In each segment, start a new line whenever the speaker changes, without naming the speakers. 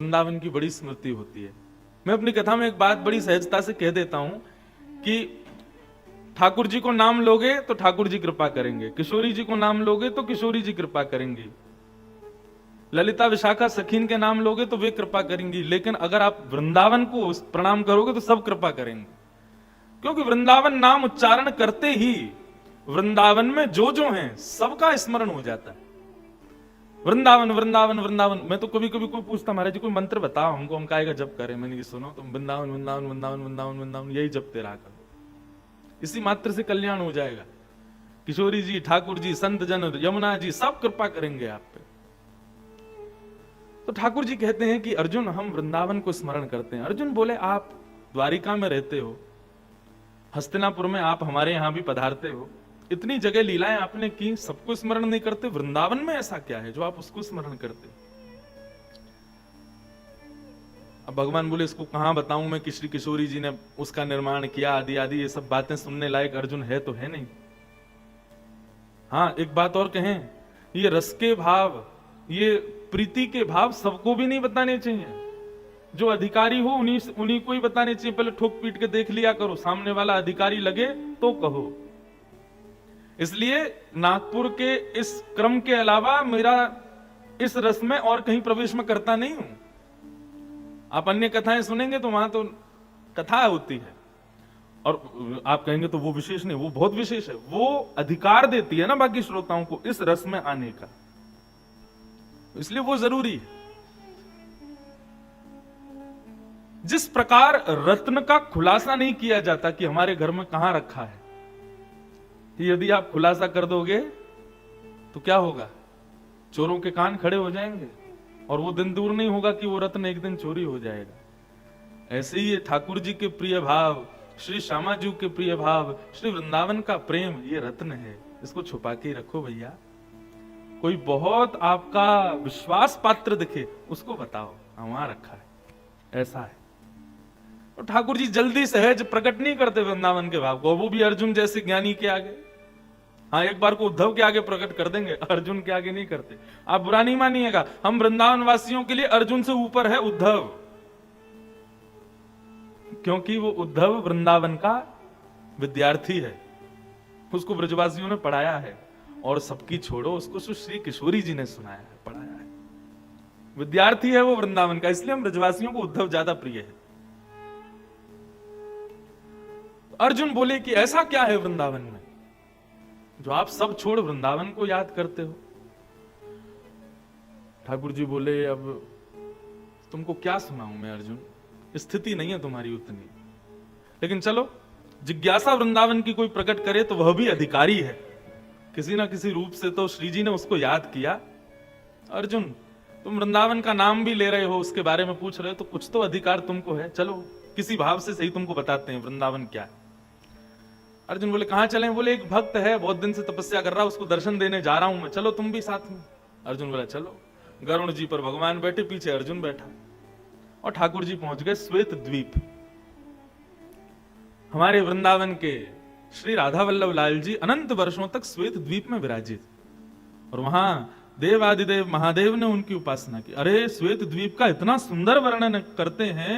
वृंदावन की बड़ी स्मृति होती है। मैं अपनी कथा में एक बात बड़ी सहजता से कह देता हूं कि ठाकुर जी को नाम लोगे तो ठाकुर जी कृपा करेंगे, किशोरी जी को नाम लोगे तो किशोरी जी कृपा करेंगी, ललिता विशाखा सखीन के नाम लोगे तो वे कृपा करेंगी। लेकिन अगर आप वृंदावन को प्रणाम करोगे तो सब कृपा करेंगे, क्योंकि वृंदावन नाम उच्चारण करते ही वृंदावन में जो जो हैं सबका स्मरण हो जाता है। वृंदावन वृंदावन वृंदावन। मैं तो कभी कभी कोई पूछता, महाराज जी कोई मंत्र बताओ हमको, हम काहे का जप करें। मैंने ये सुनो, तुम वृंदावन वृंदावन वृंदावन वृंदावन वृंदावन यही जपते रहा करो, इसी मात्र से कल्याण हो जाएगा। किशोरी जी, ठाकुर जी, संत जन, यमुना जी सब कृपा करेंगे आप पे। तो ठाकुर जी कहते हैं कि अर्जुन हम वृंदावन को स्मरण करते हैं। अर्जुन बोले आप द्वारिका में रहते हो, हस्तिनापुर में आप हमारे यहां भी पधारते हो, इतनी जगह लीलाएं आपने की, सबको स्मरण नहीं करते? वृंदावन में ऐसा क्या है जो आप उसको स्मरण करते? अब भगवान बोले इसको कहां बताऊं मैं कि श्री किशोरी जी ने उसका निर्माण किया, आदि आदि। ये सब बातें सुनने लायक अर्जुन है तो है नहीं। हाँ, एक बात और कहें, ये रस के भाव, ये प्रीति के भाव सबको भी नहीं बताने चाहिए। जो अधिकारी हो उन्हीं को ही बताने चाहिए। पहले ठोक पीट के देख लिया करो, सामने वाला अधिकारी लगे तो कहो। इसलिए नागपुर के इस क्रम के अलावा मेरा इस रस में और कहीं प्रवेश में करता नहीं हूं। आप अन्य कथाएं सुनेंगे तो वहां तो कथा होती है, और आप कहेंगे तो वो विशेष नहीं, वो बहुत विशेष है। वो अधिकार देती है ना बाकी श्रोताओं को इस रस में आने का, इसलिए वो जरूरी है। जिस प्रकार रत्न का खुलासा नहीं किया जाता कि हमारे घर में कहां रखा है, यदि आप खुलासा कर दोगे तो क्या होगा? चोरों के कान खड़े हो जाएंगे, और वो दिन दूर नहीं होगा कि वो रत्न एक दिन चोरी हो जाएगा। ऐसे ही ये ठाकुर जी के प्रिय भाव, श्री श्यामा जी के प्रिय भाव, श्री वृंदावन का प्रेम, ये रत्न है, इसको छुपा के रखो भैया। कोई बहुत आपका विश्वास पात्र दिखे उसको बताओ वहां रखा है, ऐसा है। और ठाकुर जी जल्दी सहज प्रकट नहीं करते वृंदावन के भाव को, वो भी अर्जुन जैसे ज्ञानी के आगे। हाँ, एक बार को उद्धव के आगे प्रकट कर देंगे, अर्जुन के आगे नहीं करते। आप बुरा नहीं मानिएगा, हम वृंदावन वासियों के लिए अर्जुन से ऊपर है उद्धव, क्योंकि वो उद्धव वृंदावन का विद्यार्थी है, उसको ब्रजवासियों ने पढ़ाया है। और सबकी छोड़ो, उसको श्री किशोरी जी ने सुनाया है, पढ़ाया है, विद्यार्थी है वो वृंदावन का। इसलिए हम ब्रजवासियों को उद्धव ज्यादा प्रिय है। अर्जुन बोले कि ऐसा क्या है वृंदावन में जो आप सब छोड़ वृंदावन को याद करते हो? ठाकुर जी बोले अब तुमको क्या सुनाऊं मैं अर्जुन, स्थिति नहीं है तुम्हारी उतनी। लेकिन चलो, जिज्ञासा वृंदावन की कोई प्रकट करे तो वह भी अधिकारी है, किसी ना किसी रूप से तो श्री जी ने उसको याद किया। अर्जुन तुम वृंदावन का नाम भी ले रहे हो, उसके बारे में पूछ रहे हो, तो कुछ तो अधिकार तुमको है। चलो किसी भाव से सही तुमको बताते हैं वृंदावन क्या है। अर्जुन बोले कहां चलें? बोले एक भक्त है, बहुत दिन से तपस्या कर रहा, उसको दर्शन देने जा रहा हूं मैं, चलो तुम भी साथ में। अर्जुन बोला चलो। गरुण जी पर भगवान बैठे, पीछे अर्जुन बैठा, और ठाकुर जी पहुंच गए श्वेत द्वीप। हमारे वृंदावन के श्री राधा वल्लभ लाल जी अनंत वर्षों तक श्वेत द्वीप में विराजित, और वहां देवादिदेव महादेव ने उनकी उपासना की। अरे श्वेत द्वीप का इतना सुंदर वर्णन करते हैं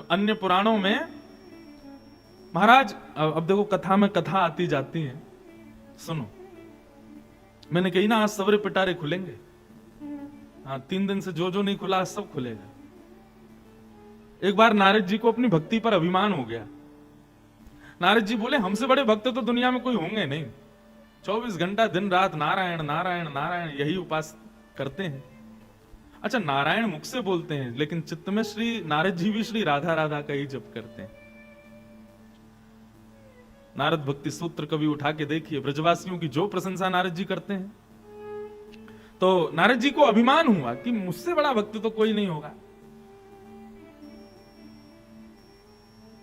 अन्य पुराणों में महाराज। अब देखो कथा में कथा आती जाती है, सुनो। मैंने कही ना आज सवरे पिटारे खुलेंगे। हाँ, 3 दिन से जो जो नहीं खुला सब खुलेगा। एक बार नारद जी को अपनी भक्ति पर अभिमान हो गया। नारद जी बोले हमसे बड़े भक्त तो दुनिया में कोई होंगे नहीं, 24 घंटा दिन रात नारायण नारायण नारायण यही उपास करते हैं। अच्छा, नारायण मुख से बोलते हैं, लेकिन चित्त में श्री नारद जी भी श्री राधा राधा का ही जप करते हैं। नारद भक्ति सूत्र कभी उठा के देखिए, ब्रजवासियों की जो प्रशंसा नारद जी करते हैं, तो नारद जी को अभिमान हुआ कि मुझसे बड़ा भक्त तो कोई नहीं होगा।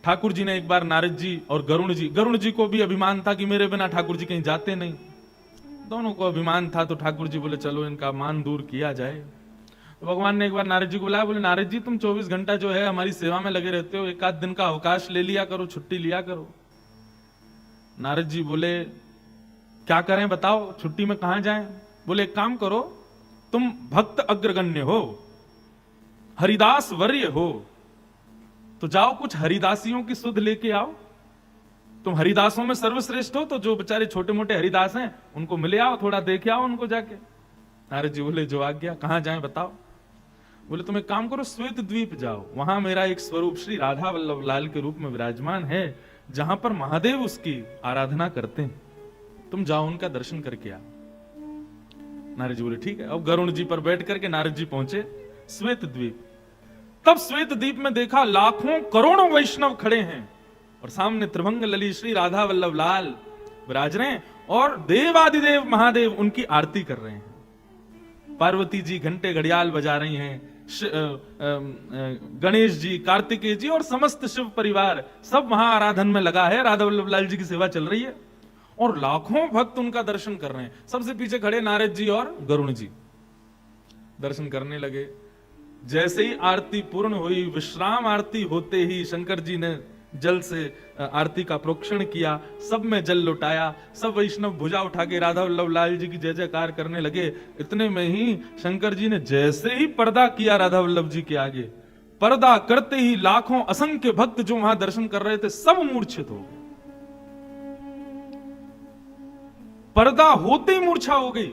ठाकुर जी ने एक बार नारद जी और गरुण जी को भी अभिमान था कि मेरे बिना ठाकुर जी कहीं जाते नहीं, दोनों को अभिमान था। तो ठाकुर जी बोले चलो इनका मान दूर किया जाए। तो भगवान ने एक बार नारद जी को बुलाया, बोले नारद जी तुम 24 घंटा जो है हमारी सेवा में लगे रहते हो, एक आध दिन का अवकाश ले लिया करो, छुट्टी लिया करो। नारद जी बोले क्या करें बताओ, छुट्टी में कहां जाएं? बोले एक काम करो, तुम भक्त अग्रगण्य हो, हरिदास वर्य हो तो जाओ कुछ हरिदासियों की सुध लेके आओ। तुम हरिदासों में सर्वश्रेष्ठ हो तो जो बेचारे छोटे मोटे हरिदास हैं उनको मिले आओ, थोड़ा देखे आओ उनको जाके। नारद जी बोले जो आज्ञा, कहां जाएं बताओ। बोले तुम एक काम करो, श्वेत द्वीप जाओ, वहां मेरा एक स्वरूप श्री राधा वल्लभ लाल के रूप में विराजमान है, जहां पर महादेव उसकी आराधना करते हैं, तुम जाओ उनका दर्शन करके आओ। नारद जी बोले ठीक है। अब गरुण जी पर बैठ करके नारद जी पहुंचे श्वेत द्वीप। तब श्वेत द्वीप में देखा लाखों करोड़ों वैष्णव खड़े हैं और सामने त्रिभंग लली श्री राधा वल्लभ लाल विराज रहे हैं और देवादिदेव महादेव उनकी आरती कर रहे हैं। पार्वती जी घंटे घड़ियाल बजा रही हैं, गणेश जी, कार्तिकेय जी और समस्त शिव परिवार सब वहां आराधन में लगा है, राधा वल्लभ लाल जी की सेवा चल रही है और लाखों भक्त उनका दर्शन कर रहे हैं। सबसे पीछे खड़े नारद जी और गरुण जी दर्शन करने लगे। जैसे ही आरती पूर्ण हुई, विश्राम आरती होते ही शंकर जी ने जल से आरती का प्रोक्षण किया, सब में जल लुटाया, सब वैष्णव भुजा उठा के राधा वल्लभ लाल जी की जय जयकार करने लगे। इतने में ही शंकर जी ने जैसे ही पर्दा किया राधा वल्लभ जी के आगे, पर्दा करते ही लाखों असंख्य भक्त जो वहां दर्शन कर रहे थे सब मूर्छित हो गए। पर्दा होते ही मूर्छा हो गई।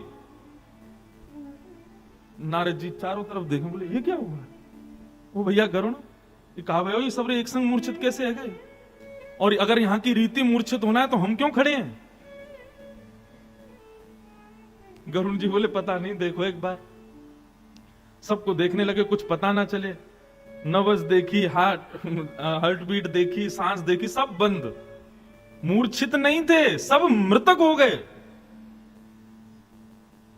नारद जी चारों तरफ देखें, बोले ये क्या हुआ। वो भैया गरुण, ये कहा भाई ये सब एक संग मूर्छित कैसे है गए, और अगर यहां की रीति मूर्छित होना है तो हम क्यों खड़े हैं। गरुण जी बोले पता नहीं, देखो एक बार। सबको देखने लगे, कुछ पता ना चले। नब्ज देखी, हार्ट बीट देखी, सांस देखी, सब बंद। मूर्छित नहीं थे, सब मृतक हो गए।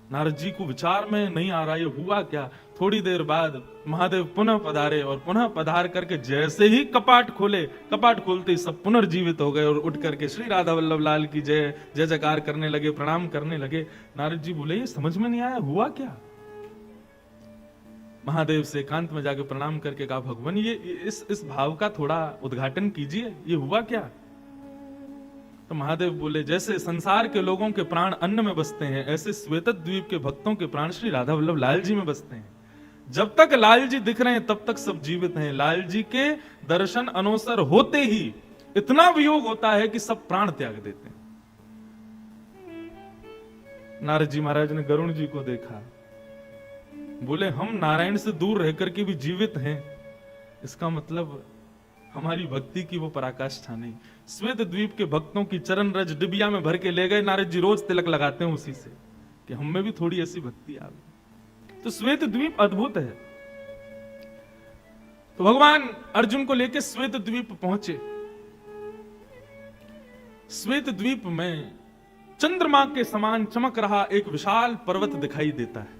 नारद जी को विचार में नहीं आ रहा ये हुआ क्या। थोड़ी देर बाद महादेव पुनः पधारे और पुनः पधार करके जैसे ही कपाट खोले, कपाट खोलते ही सब पुनर्जीवित हो गए और उठ करके श्री राधा वल्लभ लाल की जय जय जयकार करने लगे, प्रणाम करने लगे। नारद जी बोले ये समझ में नहीं आया हुआ क्या। महादेव से एकांत में जाके प्रणाम करके कहा भगवान ये इस भाव का थोड़ा उद्घाटन कीजिए, ये हुआ क्या। तो महादेव बोले जैसे संसार के लोगों के प्राण अन्न में बसते हैं, ऐसे श्वेत द्वीप के भक्तों के प्राण श्री राधा वल्लभ लाल जी में बसते हैं। जब तक लाल जी दिख रहे हैं तब तक सब जीवित हैं। लाल जी के दर्शन अनोसर होते ही इतना वियोग होता है कि सब प्राण त्याग देते हैं। नारद जी महाराज ने गरुण जी को देखा, बोले हम नारायण से दूर रह करके भी जीवित हैं, इसका मतलब हमारी भक्ति की वो पराकाष्ठा नहीं। श्वेत द्वीप के भक्तों की चरण रज डिबिया में भर के ले गए। नारद जी रोज तिलक लगाते हैं उसी से कि हम में भी थोड़ी ऐसी भक्ति आवे। तो श्वेत द्वीप अद्भुत है। तो भगवान अर्जुन को लेकर श्वेत द्वीप पहुंचे। श्वेत द्वीप में चंद्रमा के समान चमक रहा एक विशाल पर्वत दिखाई देता है।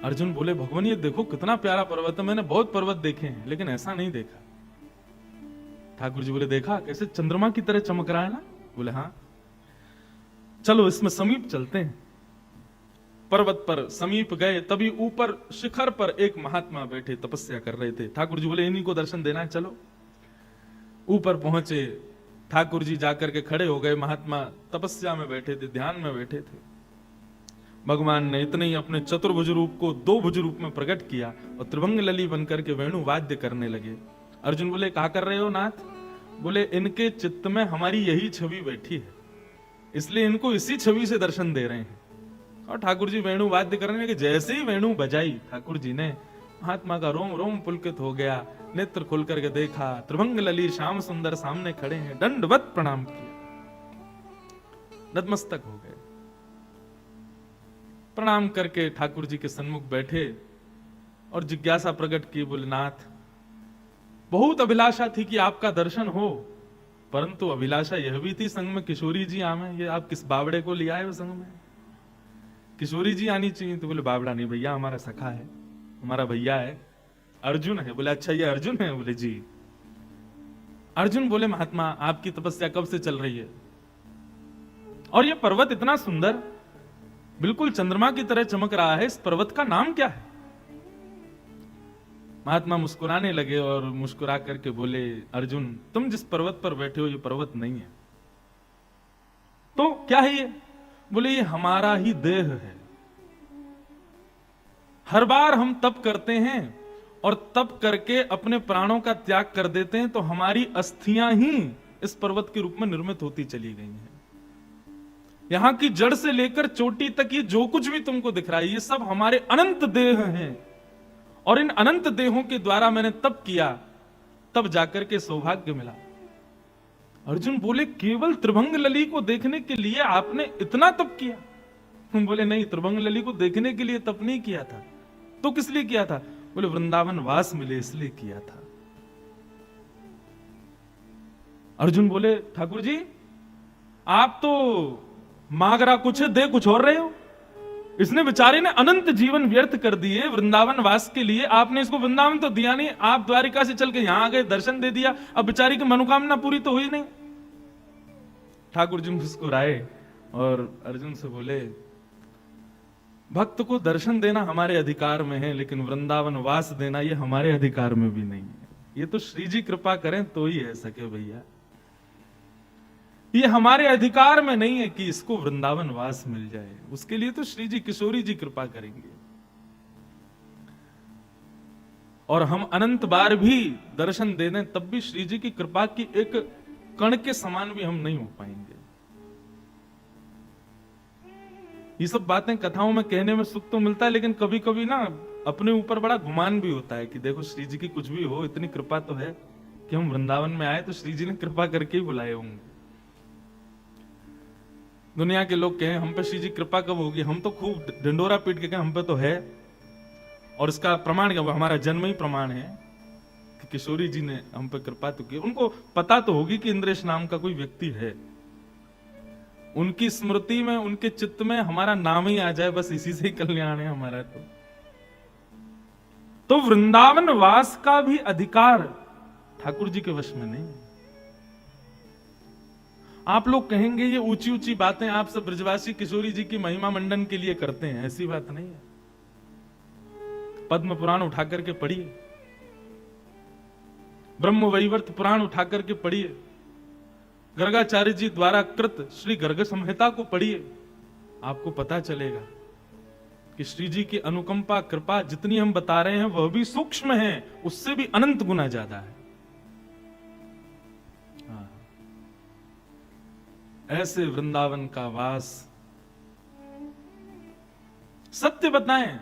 अर्जुन बोले भगवान ये देखो कितना प्यारा पर्वत है, मैंने बहुत पर्वत देखे हैं लेकिन ऐसा नहीं देखा। ठाकुर जी बोले देखा कैसे चंद्रमा की तरह चमक रहा है ना। बोले हाँ चलो इसमें समीप चलते हैं। पर्वत पर समीप गए, तभी ऊपर शिखर पर एक महात्मा बैठे तपस्या कर रहे थे। ठाकुर जी बोले इन्हीं को दर्शन देना है, चलो। ऊपर पहुंचे, ठाकुर जी जाकर के खड़े हो गए। महात्मा तपस्या में बैठे थे, ध्यान में बैठे थे। भगवान ने इतने ही अपने चतुर्भुज रूप को दो भुज रूप में प्रकट किया और त्रिभंग लली बनकर के वेणु वाद्य करने लगे। अर्जुन बोले क्या कर रहे हो नाथ। बोले इनके चित्त में हमारी यही छवि बैठी है, इसलिए इनको इसी छवि से दर्शन दे रहे हैं। और ठाकुर जी वेणु वाद्य करने लगे। जैसे ही वेणु बजाई ठाकुर जी ने, महात्मा का रोम रोम पुलकित हो गया। नेत्र खोल करके देखा, त्रिभंग लली श्याम सुंदर सामने खड़े हैं। दंडवत प्रणाम किया, नतमस्तक हो गए। प्रणाम करके ठाकुर जी के सन्मुख बैठे और जिज्ञासा प्रकट की। बोले नाथ बहुत अभिलाषा थी कि आपका दर्शन हो, परंतु अभिलाषा यह भी थी संग में किशोरी जी आवे। ये आप किस बावड़े को ले आए हो संग में, किशोरी जी आनी चाहिए। तो बोले बावड़ा नहीं भैया, हमारा सखा है, हमारा भैया है, अर्जुन है। बोले अच्छा ये अर्जुन है। बोले जी। अर्जुन बोले महात्मा आपकी तपस्या कब से चल रही है, और ये पर्वत इतना सुंदर बिल्कुल चंद्रमा की तरह चमक रहा है, इस पर्वत का नाम क्या है। महात्मा मुस्कुराने लगे और मुस्कुरा करके बोले अर्जुन तुम जिस पर्वत पर बैठे हो ये पर्वत नहीं है। तो क्या है ये। बोले ये हमारा ही देह है, हर बार हम तप करते हैं और तप करके अपने प्राणों का त्याग कर देते हैं, तो हमारी अस्थियां ही इस पर्वत के रूप में निर्मित होती चली गई हैं। यहां की जड़ से लेकर चोटी तक ये जो कुछ भी तुमको दिख रहा है, ये सब हमारे अनंत देह हैं। और इन अनंत देहों के द्वारा मैंने तप किया, तब जाकर के सौभाग्य मिला। अर्जुन बोले, केवल त्रिभंग लली को देखने के लिए आपने इतना तप किया? हम बोले, नहीं, त्रिभंग लली को देखने के लिए तप नहीं किया था। तो किस लिए किया था? बोले, वृंदावन वास मिले इसलिए किया था। अर्जुन बोले, ठाकुर जी आप तो मांग रहा कुछ है, दे कुछ और रहे हो। इसने बेचारे ने अनंत जीवन व्यर्थ कर दिए वृंदावन वास के लिए, आपने इसको वृंदावन तो दिया नहीं, आप द्वारिका से चल के यहां आ गए, दर्शन दे दिया, अब बेचारी की मनोकामना पूरी तो हुई नहीं। ठाकुर जी मुस्कुराए और अर्जुन से बोले, भक्त को दर्शन देना हमारे अधिकार में है, लेकिन वृंदावन वास देना ये हमारे अधिकार में भी नहीं है। ये तो श्री जी कृपा करें तो ही है सके भैया, ये हमारे अधिकार में नहीं है कि इसको वृंदावन वास मिल जाए। उसके लिए तो श्री जी किशोरी जी कृपा करेंगे। और हम अनंत बार भी दर्शन दे दें तब भी श्री जी की कृपा की एक कण के समान भी हम नहीं हो पाएंगे। ये सब बातें कथाओं में कहने में सुख तो मिलता है, लेकिन कभी कभी ना अपने ऊपर बड़ा गुमान भी होता है कि देखो श्री जी की कुछ भी हो, इतनी कृपा तो है कि हम वृंदावन में आए तो श्री जी ने कृपा करके ही बुलाए होंगे। दुनिया के लोग कहें हम पे श्री जी कृपा कब होगी, हम तो खूब ढिंडोरा पीट के कहें हम पे तो है। और इसका प्रमाण क्या? हमारा जन्म ही प्रमाण है कि किशोरी जी ने हम पे कृपा तो की। उनको पता तो होगी कि इंद्रेश नाम का कोई व्यक्ति है, उनकी स्मृति में, उनके चित्त में हमारा नाम ही आ जाए, बस इसी से ही कल्याण है हमारा। तो वृंदावन वास का भी अधिकार ठाकुर जी के वश में नहीं। आप लोग कहेंगे ये ऊंची ऊंची बातें आप सब ब्रजवासी किशोरी जी की महिमा मंडन के लिए करते हैं, ऐसी बात नहीं है। पद्म पुराण उठा करके पढ़िए, ब्रह्म वैवर्त पुराण उठा करके पढ़िए, गर्गाचार्य जी द्वारा कृत श्री गर्ग संहिता को पढ़िए, आपको पता चलेगा कि श्री जी की अनुकंपा कृपा जितनी हम बता रहे हैं वह भी सूक्ष्म है, उससे भी अनंत गुना ज्यादा है। ऐसे वृंदावन का वास, सत्य बताएं,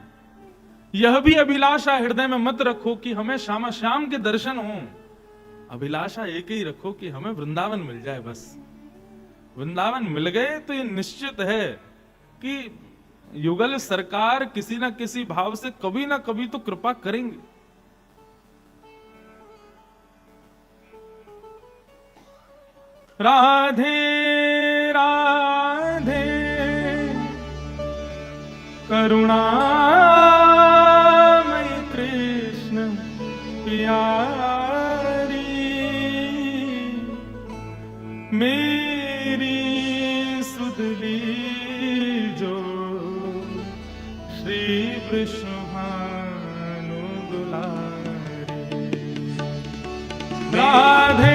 यह भी अभिलाषा हृदय में मत रखो कि हमें श्यामा श्याम के दर्शन हो। अभिलाषा एक ही रखो कि हमें वृंदावन मिल जाए। बस वृंदावन मिल गए तो ये निश्चित है कि युगल सरकार किसी ना किसी भाव से कभी ना कभी तो कृपा करेंगे। राधे राधे करुणामयी कृष्ण प्यारी, मेरी सुधली जो श्री कृष्ण भानु दुलारी। राधे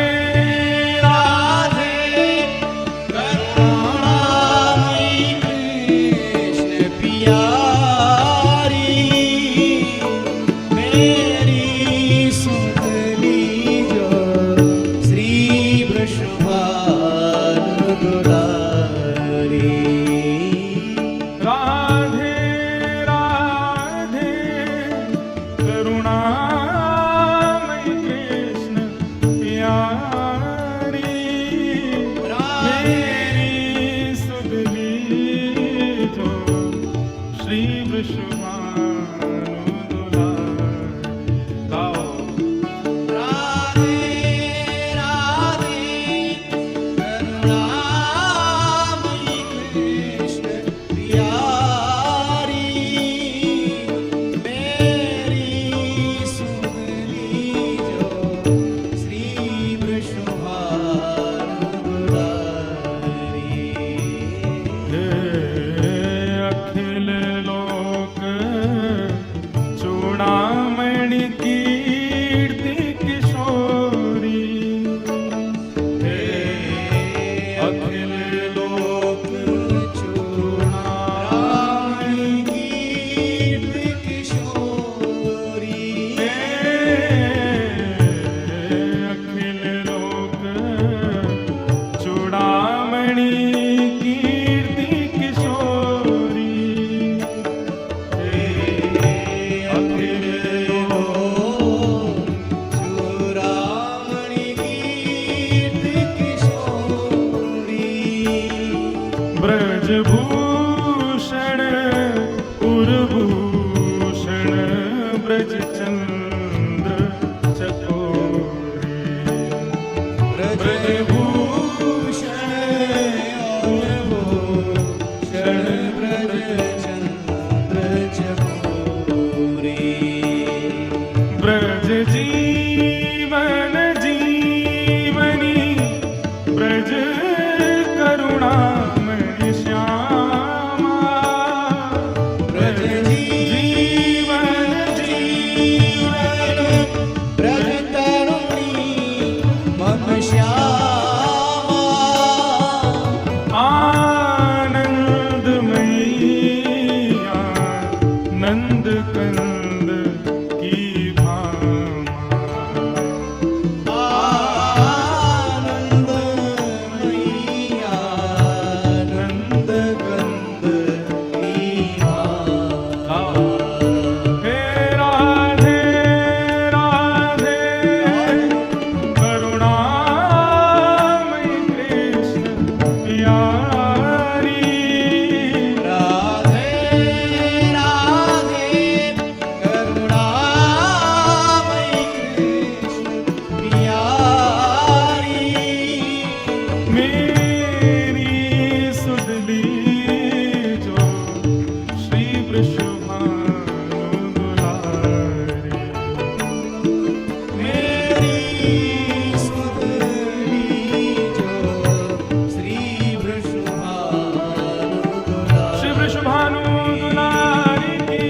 नंद कंद की भामा।
आनंद मैया नंद कंद की भामा।
हे राधे राधे करुणामयी कृष्ण प्यारी।
राधे राधे करुणामयी कृष्ण प्यारी।
मेरी सुधली जो श्री वृषभानु दुलारी।
मेरी सुधरी जो श्री वृषभानु दुलारी।
श्री वृषभानु दुलारी की।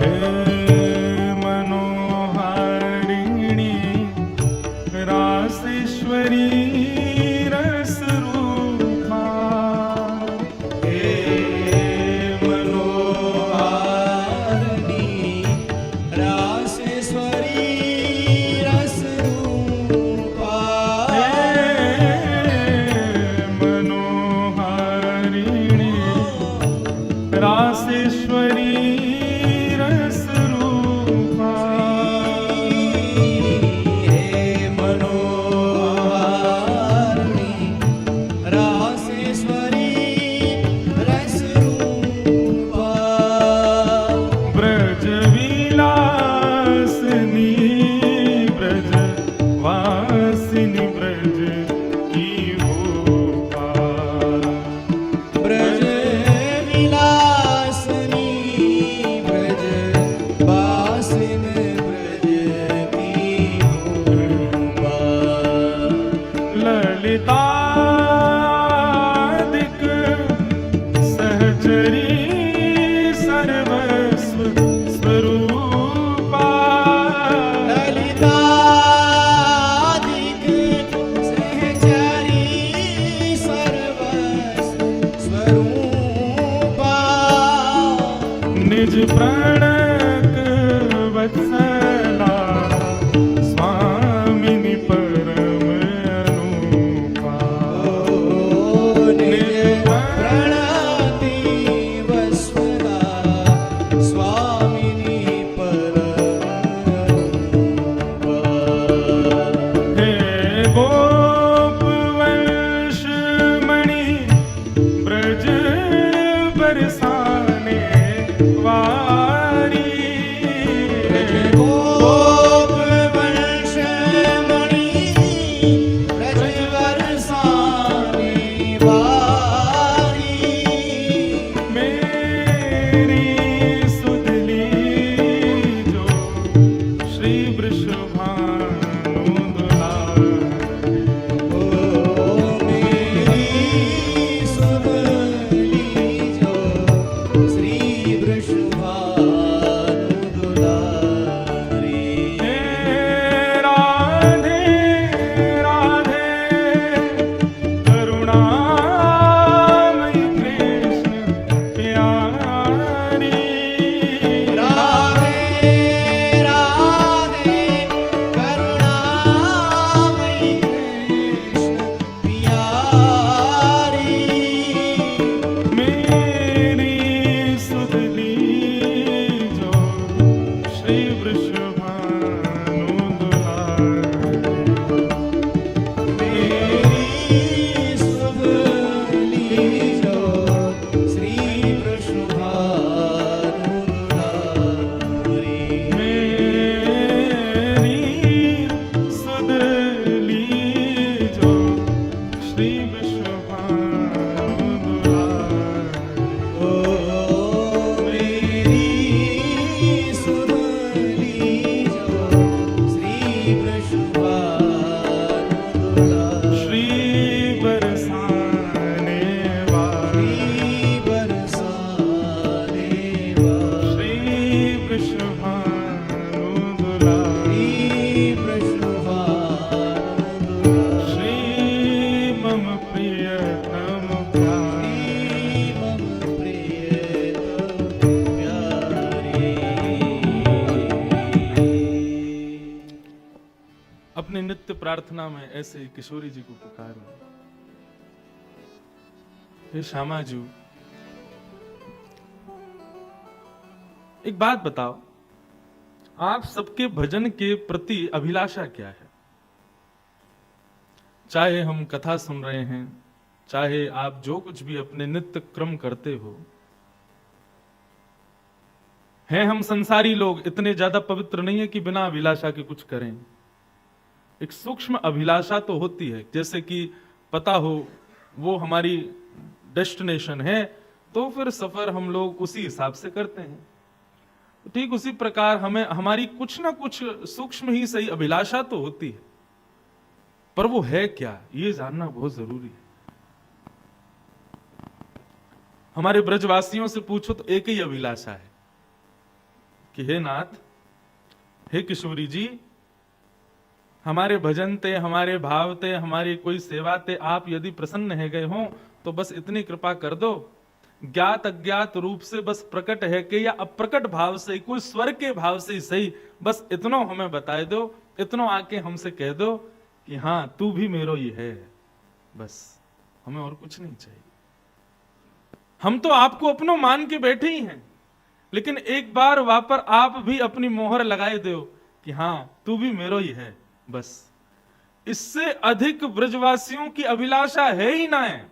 हे मनोहारिणी रासेश्वरी रसरूपा।
हे मनोहारिणी रासेश्वरी रसरूपा।
मनोहारिणी रासेश्वरी रसरूपा।
हे मनोहारिणी रासेश्वरी रसरूपा।
ब्रज विलासिनी ब्रज वासिनी ब्रज की रूपा।
ब्रज विलासिनी ब्रज वासिन ब्रज की रूपा।
ललितादिक सहचरी सर्वस्व स्वरूपा।
ललितादिक सहचरी सर्वस्व स्वरूपा।
निज प्रणक वत्सला स्वामिनी परम अनुपा।
निज प्रणति वस्वला स्वामिनी परमरूपा।
हे गोपवंश मणि ब्रज बरसाने वारी। नित्य प्रार्थना में ऐसे ही किशोरी जी को पुकारूं, हे श्यामा जी, एक बात बताओ, आप सबके भजन के प्रति अभिलाषा क्या है? चाहे हम कथा सुन रहे हैं, चाहे आप जो कुछ भी अपने नित्य क्रम करते हो, हैं हम संसारी लोग इतने ज्यादा पवित्र नहीं है कि बिना अभिलाषा के कुछ करें। एक सूक्ष्म अभिलाषा तो होती है, जैसे कि पता हो वो हमारी डेस्टिनेशन है, तो फिर सफर हम लोग उसी हिसाब से करते हैं। ठीक उसी प्रकार हमें हमारी कुछ ना कुछ सूक्ष्म ही सही अभिलाषा तो होती है, पर वो है क्या, ये जानना बहुत जरूरी है। हमारे ब्रजवासियों से पूछो तो एक ही अभिलाषा है कि हे नाथ, हे किशोरी जी, हमारे भजन ते, हमारे भाव ते, हमारी कोई सेवा ते आप यदि प्रसन्न है गए हो तो बस इतनी कृपा कर दो, ज्ञात अज्ञात रूप से बस प्रकट है कि या अप्रकट भाव से, कोई स्वर के भाव से ही सही, बस इतना हमें बताए दो, इतना आके हमसे कह दो कि हाँ तू भी मेरो ही है, बस हमें और कुछ नहीं चाहिए। हम तो आपको अपनो मान के बैठे ही हैं, लेकिन एक बार वहां पर आप भी अपनी मोहर लगाए दो कि हाँ तू भी मेरो ही है, बस। इससे अधिक ब्रजवासियों की अभिलाषा है ही ना है।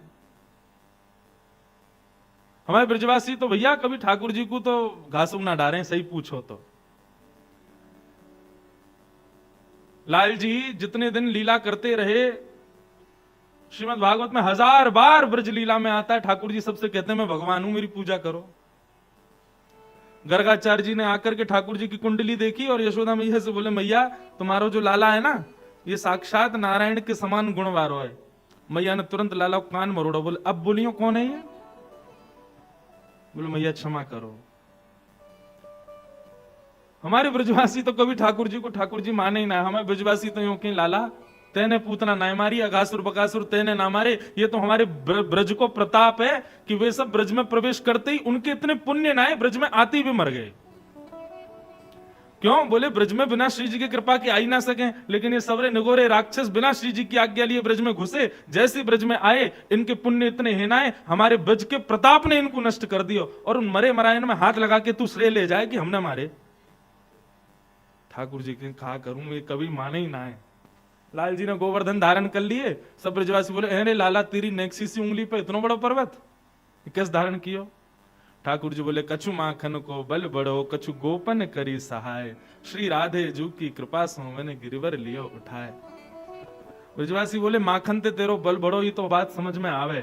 हमारे ब्रजवासी तो भैया कभी ठाकुर जी को तो घासू ना डालें, सही पूछो तो। लाल जी जितने दिन लीला करते रहे, श्रीमद् भागवत में 1000 बार ब्रज लीला में आता है, ठाकुर जी सबसे कहते हैं मैं भगवान हूं, मेरी पूजा करो। गर्गाचार्य जी ने आकर के ठाकुर जी की कुंडली देखी और यशोदा मैया से बोले, मैया तुम्हारा जो लाला है ना, ये साक्षात नारायण के समान गुण वारो है। मैया ने तुरंत लाला को कान मरोड़ा, बोले अब बोलियो कौन है ये? बोले मैया क्षमा करो। हमारे ब्रजवासी तो कभी ठाकुर जी को ठाकुर जी माने ही ना। हमारे ब्रजवासी तो यूं कि लाला तेने पूतना ना मारी, अगासुर बकासुर तेने ना मारे। ये तो हमारे ब्रज को प्रताप है कि वे सब ब्रज में प्रवेश करते ही उनके इतने पुण्य ना है, ब्रज में आते ही भी मर गए। क्यों? बोले ब्रज में बिना श्री जी की कृपा के आ ही ना सके, लेकिन ये सवरे निगोरे राक्षस बिना श्री जी की आज्ञा लिए ब्रज में घुसे, जैसे ब्रज में आए इनके पुण्य इतने हेनाए, हमारे ब्रज के प्रताप ने इनको नष्ट कर दिया। और उन मरे मरायन में हाथ लगा के तू श्रेय ले जाए कि हमने मारे। ठाकुर जी के कहा करूं, ये कभी माने ही ना है। लाल जी ने गोवर्धन धारण कर लिए, सब ब्रजवासी बोले अरे लाला तेरी नेक्सी सी उंगली पे इतना बड़ा पर्वत कैसे धारण कियो? ठाकुर जी बोले कछु माखन को बल बढ़ो, कछु गोपन करी सहाय, श्री राधे जू की कृपा सो मैंने गिरिवर लियो उठाए। ब्रजवासी बोले माखन ते तेरो बल बढ़ो, ये तो बात समझ में आवे,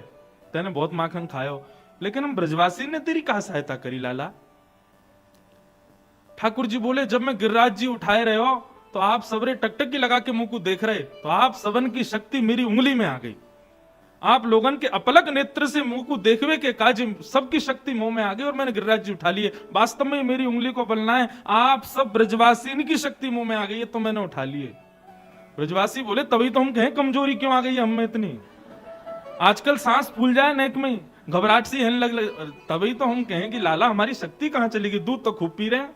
तेने बहुत माखन खायो, लेकिन हम ब्रजवासी ने तेरी कहा सहायता करी लाला? ठाकुर जी बोले जब मैं गिरिराज जी उठाए रहे हो तो आप सबरे टकटकी लगा के मुंह को देख रहे, तो आप सबन की शक्ति मेरी उंगली में आ गई। आप लोगन के अपलक नेत्र से मुंह को देखवे के काज सबकी शक्ति मुंह में आ गई और मैंने गिरिराज जी उठा लिए। वास्तव में मेरी उंगली को बलना है, आप सब ब्रजवासी इनकी शक्ति मुंह में आ गई है तो मैंने उठा लिए। ब्रजवासी बोले तभी तो हम कहें कमजोरी क्यों आ गई है हम में इतनी, आजकल सांस फूल जाए नेक में, घबराहट सी हिलने लग, तभी तो हम कहें कि लाला हमारी शक्ति कहां चली गई? दूध तो खूब पी रहे हैं,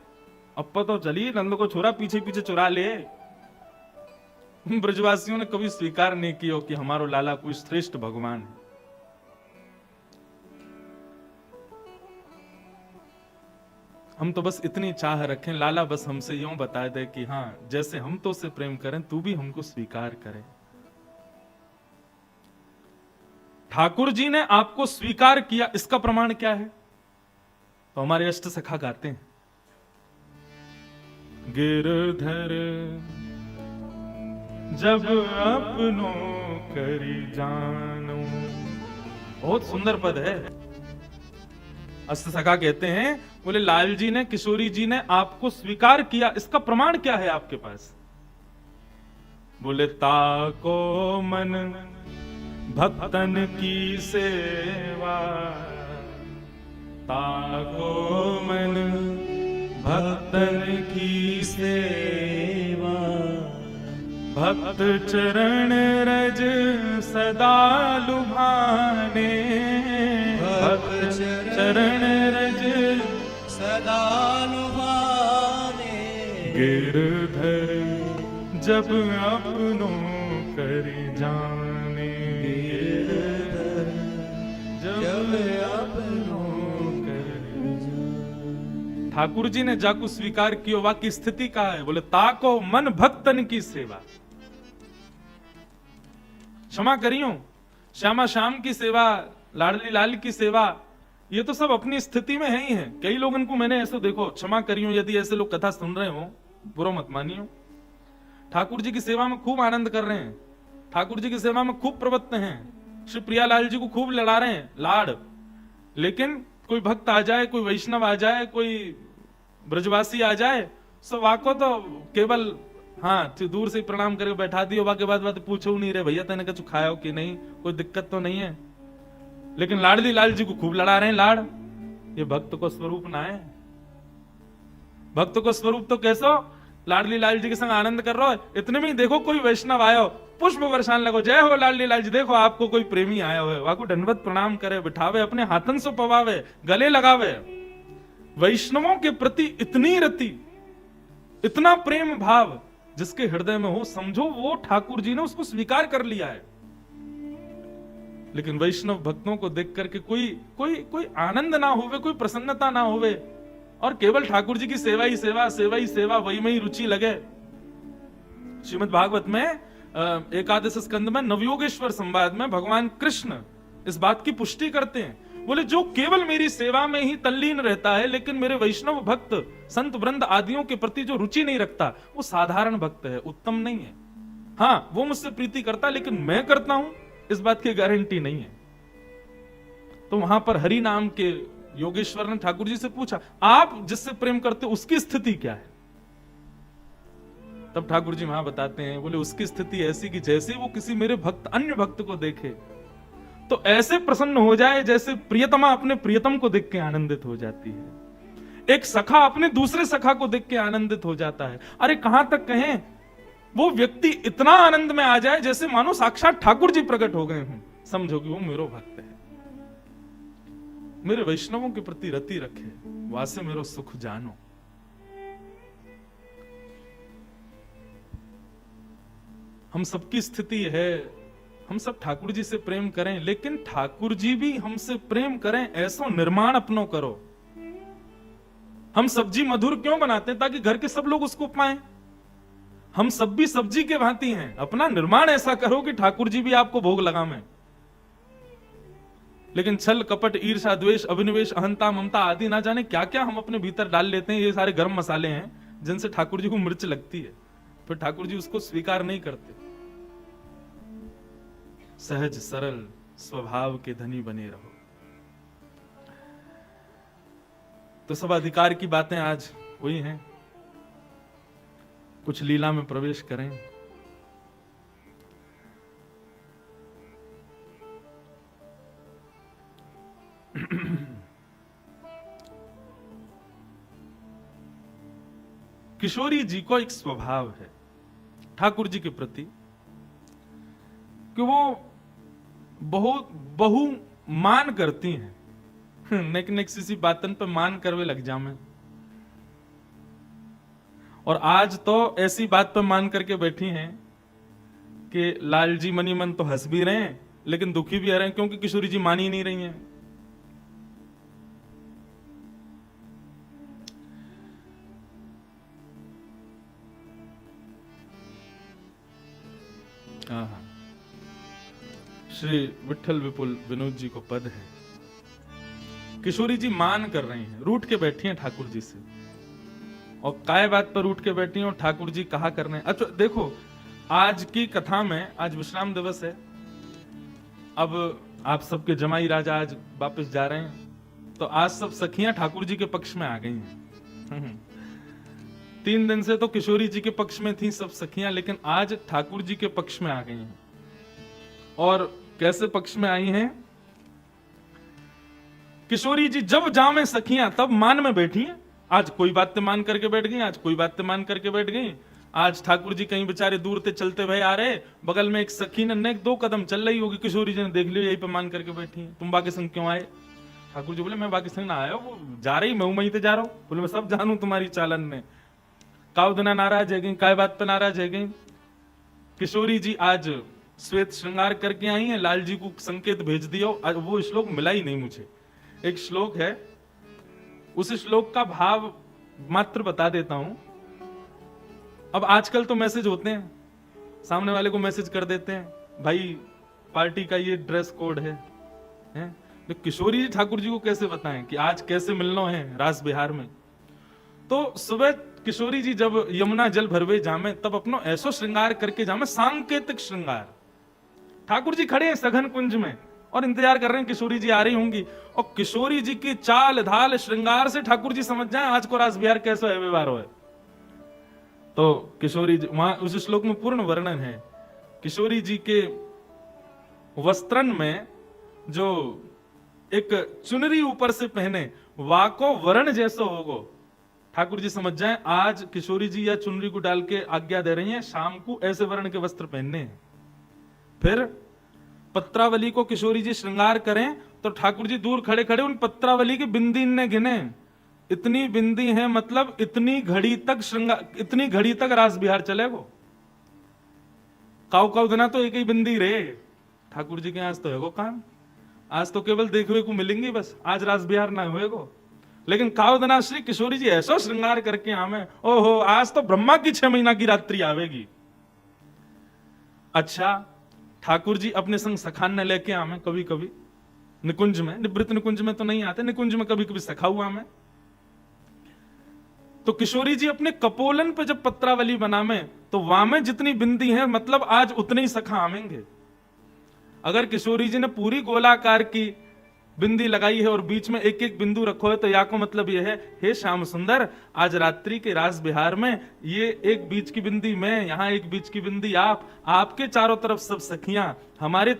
अब तो चलिए नंद को छोरा पीछे पीछे चुरा ले। ब्रजवासियों ने कभी स्वीकार नहीं किया कि हमारो लाला कोई श्रेष्ठ भगवान है। हम तो बस इतनी चाह रखें, लाला बस हमसे यूं बता दे कि हाँ जैसे हम तो उससे प्रेम करें तू भी हमको स्वीकार करे। ठाकुर जी ने आपको स्वीकार किया, इसका प्रमाण क्या है? तो हमारे अष्ट सखा गाते हैं, गिरधर जब अपनों करी जानो। बहुत सुंदर पद है। अष्ट सखा कहते हैं, बोले लाल जी ने, किशोरी जी ने आपको स्वीकार किया, इसका प्रमाण क्या है आपके पास? बोले ताको मन भक्तन की सेवा, ताको मन भक्तन की सेवा, भक्त चरण रज सदा लुभाने, भक्त चरण रज सदा लुभाने, गिरधर जब अपनों कर जाने गिरधर, जब अपनों कर। ठाकुर जी ने जाकू स्वीकार कियो, वा की स्थिति का है, बोले ताको मन भक्तन की सेवा, क्षमा करियो, श्यामा श्याम की सेवा, लाडली लाल की सेवा, ये तो सब अपनी स्थिति में है ही है। कई लोगों को मैंने ऐसे, देखो क्षमा करियो यदि ऐसे लोग कथा सुन रहे हो, बुरा मत मानियो, ठाकुर जी की सेवा में खूब आनंद कर रहे हैं, ठाकुर जी की सेवा में खूब प्रवत्त हैं, श्री प्रियालाल जी को खूब लड़ा रहे हैं लाड, लेकिन कोई भक्त आ जाए, कोई वैष्णव आ जाए, कोई ब्रजवासी आ जाए, सब वाको तो केवल हाँ दूर से प्रणाम करके बैठा दियो, वाके बाद पूछो नहीं रहे भैया तेने कुछ खाया हो कि नहीं, कोई दिक्कत तो नहीं है, लेकिन लाडली लाल जी को खूब लड़ा रहे हैं लाड। ये भक्त को स्वरूप ना है। भक्त को स्वरूप तो कैसो, लाडली लाल जी के संग आनंद कर रहा है, इतने में देखो कोई वैष्णव आयो, पुष्प बरसान लगो, जय हो लाडली लाल जी, देखो आपको कोई प्रेमी आया हुआ है, वाको दंडवत प्रणाम करे, बिठावे, अपने हाथन से पवावे, गले लगावे। वैष्णवों के प्रति इतनी रति, इतना प्रेम भाव जिसके हृदय में हो, समझो वो ठाकुर जी ने उसको स्वीकार कर लिया है। लेकिन वैष्णव भक्तों को देख करके कोई कोई कोई आनंद ना होवे, कोई प्रसन्नता ना होवे, और केवल ठाकुर जी की सेवा ही सेवा, सेवा ही सेवा, वही में ही रुचि लगे। श्रीमद् भागवत में एकादश स्कंद में नवयोगेश्वर संवाद में भगवान कृष्ण इस बात की पुष्टि करते हैं, बोले जो केवल मेरी सेवा में ही तल्लीन रहता है, लेकिन मेरे वैष्णव भक्त संत वृंद आदियों के प्रति जो रुचि नहीं रखता, वो साधारण भक्त है, उत्तम नहीं है। हाँ वो मुझसे प्रीति करता, लेकिन मैं करता हूं इस बात की गारंटी नहीं है। तो वहां पर हरि नाम के योगेश्वर ने ठाकुर जी से पूछा, आप जिससे प्रेम करते उसकी स्थिति क्या है? तब ठाकुर जी वहां बताते हैं, बोले उसकी स्थिति ऐसी कि जैसे वो किसी मेरे भक्त अन्य भक्त को देखे तो ऐसे प्रसन्न हो जाए जैसे प्रियतमा अपने प्रियतम को देख के आनंदित हो जाती है, एक सखा अपने दूसरे सखा को देख के आनंदित हो जाता है। अरे कहां तक कहें, वो व्यक्ति इतना आनंद में आ जाए जैसे मानो साक्षात ठाकुर जी प्रकट हो गए हों, समझो कि वो मेरो भक्त है, मेरे वैष्णवों के प्रति रति रखे, वासे मेरो सुख जानो। हम सबकी स्थिति है, हम सब ठाकुर जी से प्रेम करें, लेकिन ठाकुर जी भी हमसे प्रेम करें, ऐसा निर्माण अपनो करो। हम सब्जी मधुर क्यों बनाते हैं? ताकि घर के सब लोग उसको पाएं। हम सब भी सब्जी के भांति हैं, अपना निर्माण ऐसा करो कि ठाकुर जी भी आपको भोग लगावें। लेकिन छल कपट ईर्षा द्वेष अभिनिवेश अहंता ममता आदि ना जाने क्या क्या हम अपने भीतर डाल लेते हैं, ये सारे गर्म मसाले हैं जिनसे ठाकुर जी को मिर्च लगती है, फिर ठाकुर जी उसको स्वीकार नहीं करते। सहज सरल स्वभाव के धनी बने रहो। तो सब अधिकार की बातें आज हुई हैं, कुछ लीला में प्रवेश करें। किशोरी जी को एक स्वभाव है ठाकुर जी के प्रति कि वो बहुत बहु मान करती हैं, नेक नेक सी बातन पे मान करवे लग जामे। और आज तो ऐसी बात पे मान करके बैठी हैं कि लाल जी मनी मन तो हंस भी रहे हैं लेकिन दुखी भी आ रहे हैं, क्योंकि किशोरी जी मान ही नहीं रही हैं। श्री विठल विपुल विनोद जी को पद है, किशोरी जी मान कर रही हैं, रूठ के बैठी हैं ठाकुर जी से। और काय बात पर रूठ के बैठी हैं और ठाकुर जी कहा कर रहे हैं। अच्छा देखो, आज की कथा में, आज विश्राम दिवस है, अब आप सबके जमाई राजा आज वापस जा रहे हैं, तो आज सब सखियां ठाकुर जी के पक्ष में आ गई हैं। 3 दिन से तो किशोरी जी के पक्ष में थी सब सखियां, लेकिन आज ठाकुर जी के पक्ष में आ गई हैं। और कैसे पक्ष में आई हैं? किशोरी जी जब जामे सखियां तब मान में बैठी हैं। आज कोई बात मान करके बैठ गई, आज कोई बात मान करके बैठ गई। आज ठाकुर जी कहीं बेचारे दूर से चलते हुए आ रहे, बगल में एक सखी ने 2 कदम चल रही होगी, किशोरी जी ने देख लिया, यही पे मान करके बैठी है। तुम बाकी संग क्यों आए? ठाकुर जी बोले मैं बाकी संग ना आया, वो जा रही, मैं वहीं पे जा रहा हूँ। बोले मैं सब जानू तुम्हारी चालन ने, काव दिना नाराज है गई, काय बात पे नाराज है गई। किशोरी जी आज श्वेत श्रृंगार करके आई हैं, लाल जी को संकेत भेज दिया, आज वो श्लोक मिला ही नहीं मुझे। एक श्लोक है, उस श्लोक का भाव मात्र बता देता हूं। अब आजकल तो मैसेज होते हैं, सामने वाले को मैसेज कर देते हैं, भाई पार्टी का ये ड्रेस कोड है? तो किशोरी जी ठाकुर जी को कैसे बताएं कि आज कैसे मिलना है रास बिहार में? तो सुबह किशोरी जी जब यमुना जल भरवे जामे, तब अपनो ऐसो श्रृंगार करके जामे, सांकेतिक श्रृंगार। ठाकुर जी खड़े हैं सघन कुंज में और इंतजार कर रहे हैं किशोरी जी आ रही होंगी, और किशोरी जी की चाल ढाल श्रृंगार से ठाकुर जी समझ जाए आज को रास बिहार कैसा है, व्यवहार हो है। तो किशोरी जी, वहां उस श्लोक में पूर्ण वर्णन है किशोरी जी के वस्त्रन में जो एक चुनरी ऊपर से पहने, वाको वर्ण जैसा होगो। ठाकुर जी समझ जाएं आज किशोरी जी या चुनरी को डाल के आज्ञा दे रही हैं शाम को ऐसे वर्ण के वस्त्र पहनने हैं। फिर पत्रावली को किशोरी जी श्रृंगार करें तो ठाकुर जी दूर खड़े खड़े उन पत्रावली की बिंदी ने गिने, इतनी बिंदी है, मतलब इतनी घड़ी तक श्रृंगार, इतनी घड़ी तक रास बिहार चलेगो। काउ दिना तो एक ही बिंदी रे ठाकुर जी के आज तो है वो काम, आज तो केवल देखने को मिलेंगे बस, आज रास बिहार ना होएगो। लेकिन कावदना श्री किशोरी जी ऐसा श्रृंगार करके आवे, ओहो आज तो ब्रह्मा की 6 महीना की रात्रि आवेगी। अच्छा, ठाकुर जी अपने संग सखान ने लेके आवे कभी कभी निकुंज में, निवृत्त निकुंज में तो नहीं आते, निकुंज में कभी कभी सखा हुआ में। तो किशोरी जी अपने कपोलन पे जब पत्रावली बनावे तो वहां में जितनी बिंदी है, मतलब आज उतने ही सखा आवेंगे। अगर किशोरी जी ने पूरी गोलाकार की बिंदी लगाई है और बीच में एक एक बिंदु रखो है, तो या को मतलब यह है, हे श्याम सुंदर आज रात्रि के रास बिहार में ये एक बीच की बिंदी मैं, यहां एक बीच की बिंदी आप, आपके चारों तरफ सब सखियां, हमारे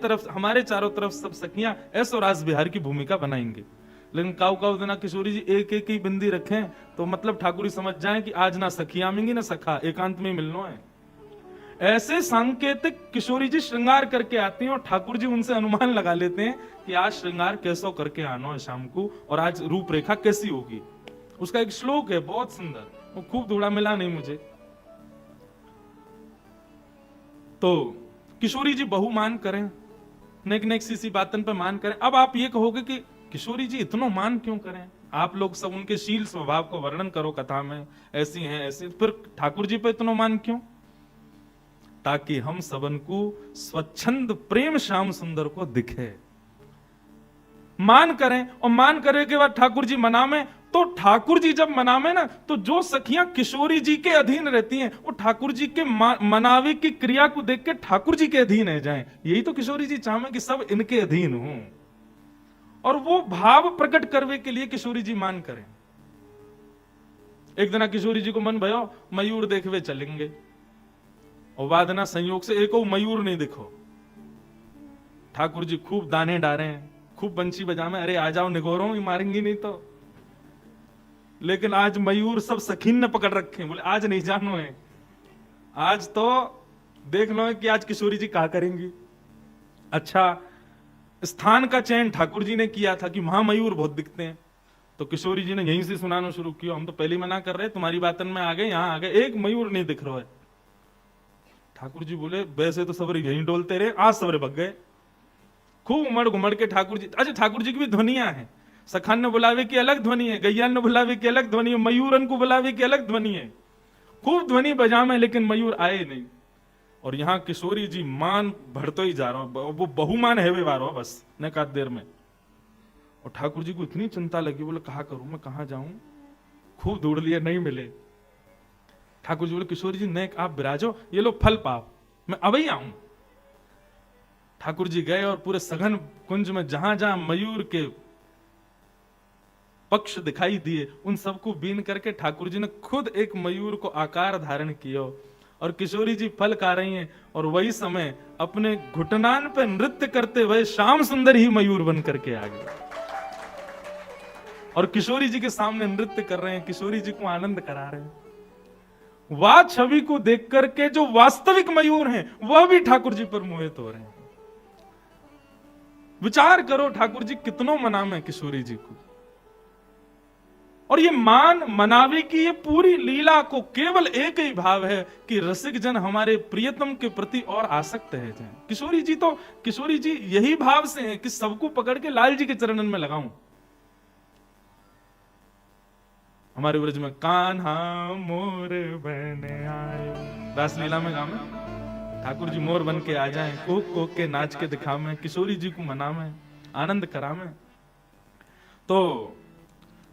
चारों तरफ सब सखियां, ऐसो रास बिहार की भूमिका बनाएंगे। लेकिन काउ देना किशोरी जी एक एक ही बिंदी रखें तो मतलब ठाकुर जी समझ जाए कि आज ना सखी आमेंगी ना सखा, एकांत में मिलना है। ऐसे सांकेतिक किशोरी जी श्रृंगार करके आती हैं और ठाकुर जी उनसे अनुमान लगा लेते हैं कि आज श्रृंगार कैसो करके आना है शाम को, और आज रूपरेखा कैसी होगी। उसका एक श्लोक है बहुत सुंदर, वो खूब धूड़ा मिला नहीं मुझे। तो किशोरी जी बहु मान करें, नेक नेक सी बातन पे मान करें। अब आप ये कहोगे कि किशोरी जी इतना मान क्यों करें, आप लोग सब उनके शील स्वभाव को वर्णन करो कथा में, ऐसी हैं ऐसी, फिर ठाकुर जी पे इतना मान क्यों? ताकि हम सबन को स्वच्छंद प्रेम श्याम सुंदर को दिखे, मान करें। और मान करे के बाद ठाकुर जी मनावे, तो ठाकुर जी जब मनावे ना, तो जो सखियां किशोरी जी के अधीन रहती हैं वो ठाकुर जी के मनावे की क्रिया को देख के ठाकुर जी के अधीन है जाएं। यही तो किशोरी जी चाहे कि सब इनके अधीन हों, और वो भाव प्रकट करने के लिए किशोरी जी मान करें। एक दिन किशोरी जी को मन भयो मयूर देखवे चलेंगे, और वादना संयोग से एक मयूर नहीं दिखो। ठाकुर जी खूब दाने डारे हैं, खूब बंशी बजामे, अरे आ जाओ निगोरो, ही मारेंगी नहीं तो। लेकिन आज मयूर सब सखीन ने पकड़ रखे, बोले आज नहीं जानो है, आज तो देख लो कि आज किशोरी जी क्या करेंगी। अच्छा, स्थान का चयन ठाकुर जी ने किया था कि वहां मयूर बहुत दिखते हैं, तो किशोरी जी ने यहीं से सुनाना शुरू किया, हम तो पहले मना कर रहे, तुम्हारी बातन में आ गए, यहां आ गए, एक मयूर नहीं दिख रहा है। ठाकुर जी बोले वैसे तो सबरे यहीं डोलते रहे, आज सबरे भग गए। खूब उमड़ घुमड़ के ठाकुर जी, अच्छा ठाकुर जी की भी ध्वनियां हैं, सखान ने बुलावे की अलग ध्वनि है, गैयान ने बुलावे की अलग ध्वनि है, मयूरन को बुलावे की अलग ध्वनि है, खूब ध्वनि बजामे, लेकिन मयूर आए नहीं। और यहाँ किशोरी जी मान भरतो ही जा रहा हूं, वो बहुमान है वे वारो बस न का देर में। और ठाकुर जी को इतनी चिंता लगी, बोले कहा करूं मैं, कहां जाऊं, खूब ढूंढ लिए नहीं मिले। ठाकुर जी बोले किशोरी जी नेक आप विराजो, ये लो फल पाओ, मैं अभी आऊं। ठाकुर जी गए और पूरे सघन कुंज में जहां जहां मयूर के पक्ष दिखाई दिए उन सबको बीन करके ठाकुर जी ने खुद एक मयूर को आकार धारण किया, और किशोरी जी फल खा रही हैं, और वही समय अपने घुटनान पे नृत्य करते हुए श्याम सुंदर ही मयूर बन करके आ गए और किशोरी जी के सामने नृत्य कर रहे हैं, किशोरी जी को आनंद करा रहे हैं। वह छवि को देख करके जो वास्तविक मयूर हैं वह भी ठाकुर जी पर मोहित हो रहे हैं। विचार करो ठाकुर जी कितनों मनाम है किशोरी जी को, और ये मान मनावे की ये पूरी लीला को केवल एक ही भाव है कि रसिक जन हमारे प्रियतम के प्रति और आसक्त है जाए। किशोरी जी यही भाव से हैं कि सबको पकड़ के लाल जी के चरणन में लगाऊं। हमारे ब्रज में कान्हा मोर बन आए, रासलीला में गावे ठाकुर जी मोर बन के आ जाएं, कोक कोक के नाच के दिखावे, किशोरी जी को मनावे, आनंद करावे। तो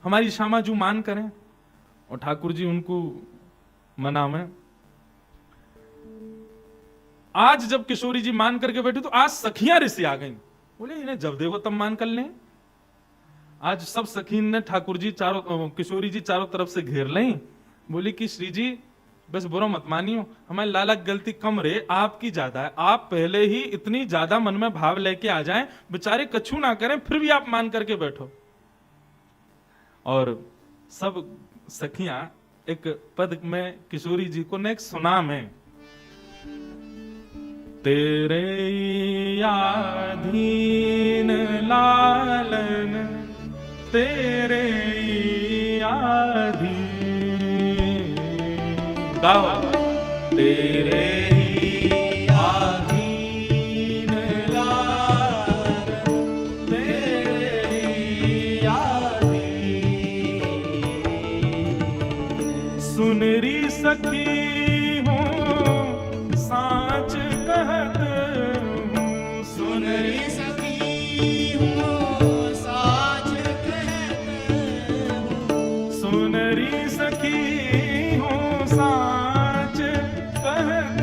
हमारी श्यामा जू मान करें और ठाकुर जी उनको मनावे। आज जब किशोरी जी मान करके बैठे तो आज सखियां ऋषि आ गई, बोले इन्हें जब देखो तब मान कर लें। आज सब सखी ने ठाकुर जी किशोरी जी चारों तरफ से घेर लें, बोली कि श्री जी बस बुरा मत मानियो, हमारी लाला की गलती कम रे, आपकी ज्यादा है। आप पहले ही इतनी ज्यादा मन में भाव लेके आ जाएं, बेचारे कछु ना करें, फिर भी आप मान करके बैठो। और सब सखियां एक पद में किशोरी जी को ने एक सुना में, तेरे आधीन लालन तेरे आधीन, गाओ तेरे आधीन लालन तेरे आधीन, सुनरी सखी हूँ साच कहत हूँ, सुनरी सखी हूँ साच कहत हूँ, सुनरी सखी हूँ साच कहत